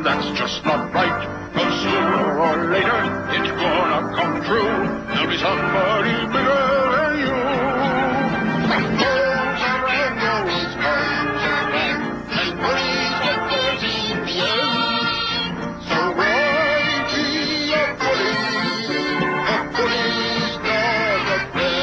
and that's just not right. 'Cause sooner or later, it's gonna come true. There'll be somebody bigger than you. And bulls are always contraband, and bullies get dirty in the end. So why be a bully? A bully's not a friend.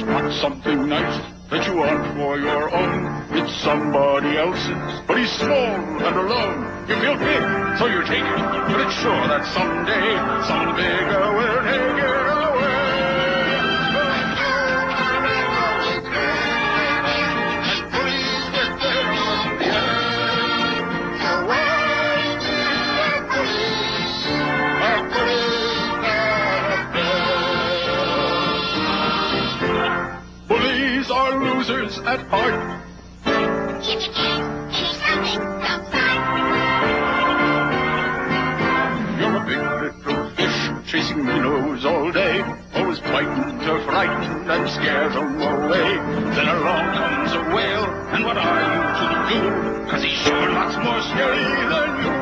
Spot something nice that you want for your own. It's somebody else's, but he's small and alone. You feel big, so you take it, but it's sure that someday some bigger will take it away. And bullies get there in the end. So why be a bully? A bully's not a friend. Bullies are losers at heart. You're a big little fish chasing minnows all day, always biting to frighten and scare them away. Then along comes a whale, and what are you to do? 'Cause he's sure lots more scary than you.